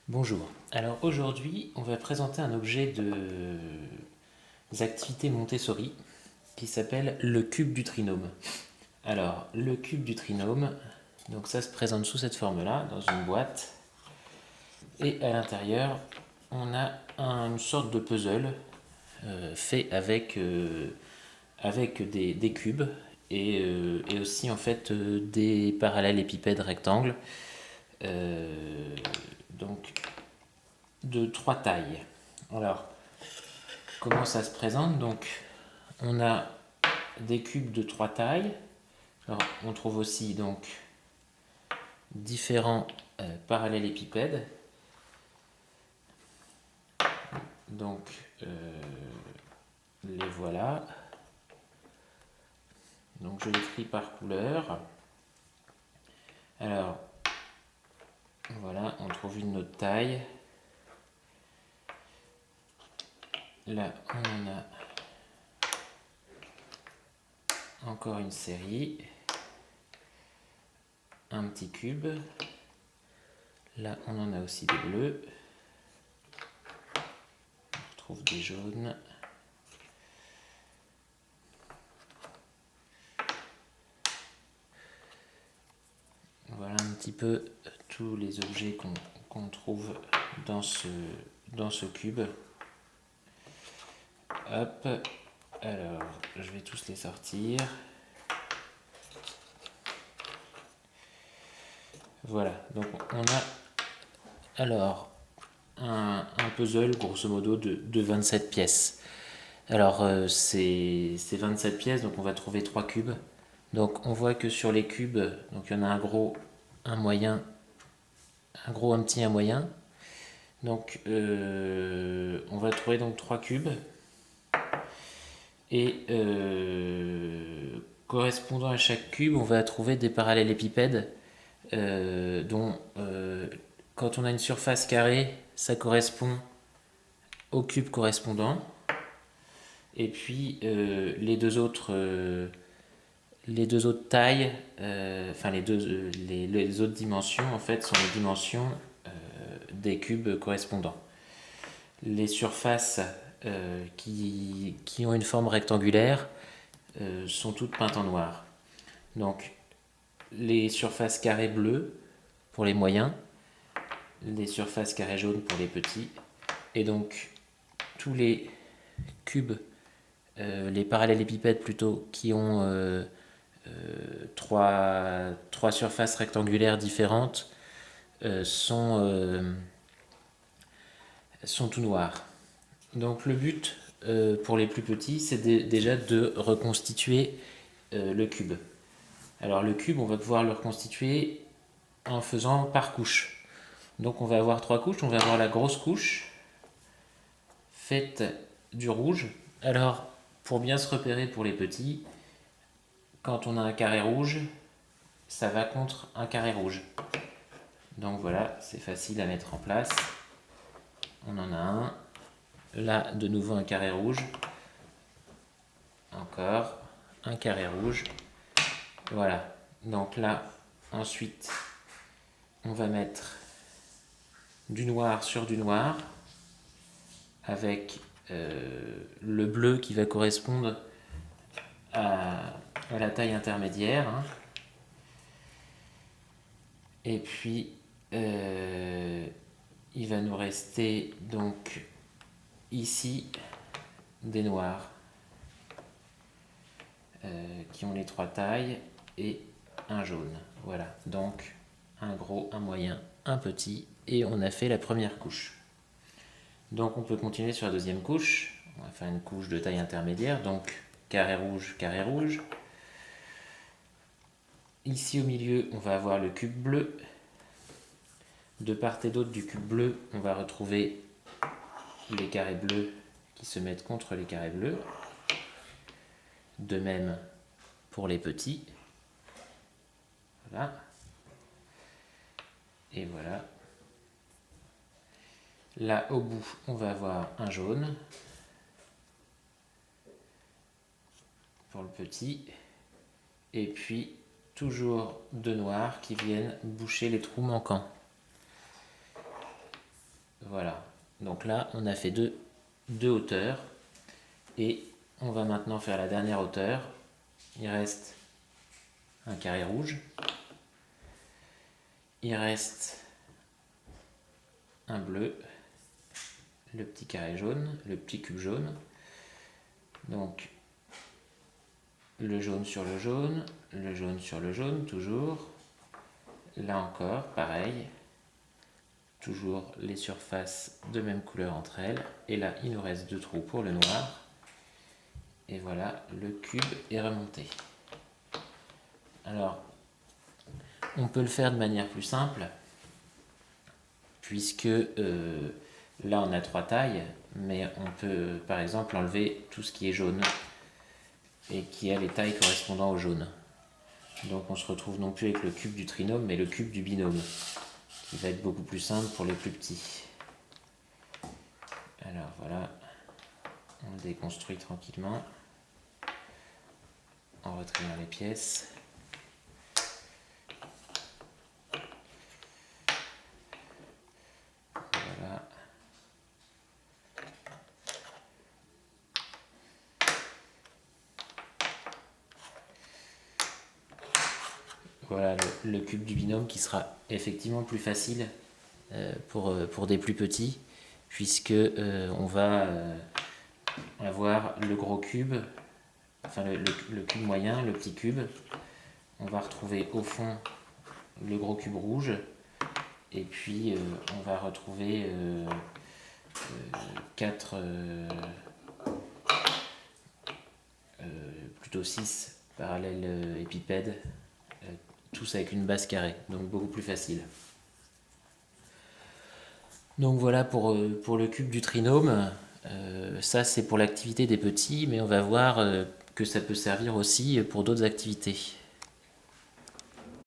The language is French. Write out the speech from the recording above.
Bonjour. Alors aujourd'hui, on va présenter un objet des activités Montessori qui s'appelle le cube du trinôme. Alors, le cube du trinôme, donc ça se présente sous cette forme-là, dans une boîte. Et à l'intérieur, on a une sorte de puzzle fait avec des cubes et aussi en fait des parallélépipèdes rectangles. Donc de trois tailles. Alors, comment ça se présente? Donc, on a des cubes de trois tailles. Alors, on trouve aussi donc différents parallélépipèdes. Donc, les voilà. Donc, je les trie par couleur. Alors, voilà, on trouve une autre taille. Là, on en a encore une série. Un petit cube. Là, on en a aussi des bleus. On retrouve des jaunes. Voilà un petit peu tous les objets qu'on trouve dans ce cube. Hop, alors je vais tous les sortir. Voilà, donc on a alors un puzzle grosso modo de 27 pièces. Alors c'est 27 pièces, donc on va trouver 3 cubes. Donc on voit que sur les cubes, donc il y en a un gros, un moyen, un gros, un petit, un moyen. Donc on va trouver donc 3 cubes. Et correspondant à chaque cube, on va trouver des parallélépipèdes dont quand on a une surface carrée, ça correspond au cube correspondant. Et puis les deux autres tailles, enfin les autres dimensions en fait sont les dimensions des cubes correspondants. Les surfaces qui ont une forme rectangulaire sont toutes peintes en noir. Donc les surfaces carrées bleues pour les moyens, les surfaces carrées jaunes pour les petits, et donc tous les cubes, les parallélépipèdes plutôt, qui ont trois surfaces rectangulaires différentes sont tout noirs. Donc le but pour les plus petits, c'est déjà de reconstituer le cube. Alors le cube, on va pouvoir le reconstituer en faisant par couche. Donc on va avoir 3 couches. On va avoir la grosse couche faite du rouge. Alors pour bien se repérer pour les petits, quand on a un carré rouge, ça va contre un carré rouge. Donc voilà, c'est facile à mettre en place. On en a un. Là, de nouveau un carré rouge. Encore un carré rouge. Voilà. Donc là, ensuite, on va mettre du noir sur du noir avec le bleu qui va correspondre à la taille intermédiaire. Hein. Et puis, il va nous rester donc ici des noirs qui ont les 3 tailles et un jaune. Voilà, donc un gros, un moyen, un petit, et on a fait la première couche. Donc on peut continuer sur la deuxième couche. On va faire une couche de taille intermédiaire, donc carré rouge, carré rouge. Ici au milieu, on va avoir le cube bleu. De part et d'autre du cube bleu, on va retrouver les carrés bleus qui se mettent contre les carrés bleus. De même pour les petits. Voilà. Et voilà. Là, au bout, on va avoir un jaune pour le petit. Et puis, toujours deux noirs qui viennent boucher les trous manquants. Voilà. Donc là, on a fait deux hauteurs. Et on va maintenant faire la dernière hauteur. Il reste un carré rouge. Il reste un bleu. Le petit carré jaune, le petit cube jaune. Donc, le jaune sur le jaune sur le jaune, toujours. Là encore, pareil. Toujours les surfaces de même couleur entre elles. Et là, il nous reste 2 trous pour le noir. Et voilà, le cube est remonté. Alors, on peut le faire de manière plus simple, puisque là, on a 3 tailles, mais on peut, par exemple, enlever tout ce qui est jaune et qui a les tailles correspondant au jaune. Donc, on se retrouve non plus avec le cube du trinôme, mais le cube du binôme, qui va être beaucoup plus simple pour les plus petits. Alors voilà, on le déconstruit tranquillement en retriant les pièces. Voilà. Voilà le cube du binôme qui sera effectivement plus facile pour des plus petits, puisque on va avoir le gros cube, enfin le cube moyen, le petit cube. On va retrouver au fond le gros cube rouge, et puis on va retrouver 4, plutôt 6 parallèles épipèdes, tous avec une base carrée, donc beaucoup plus facile. Donc voilà pour le cube du trinôme. Ça c'est pour l'activité des petits, mais on va voir que ça peut servir aussi pour d'autres activités.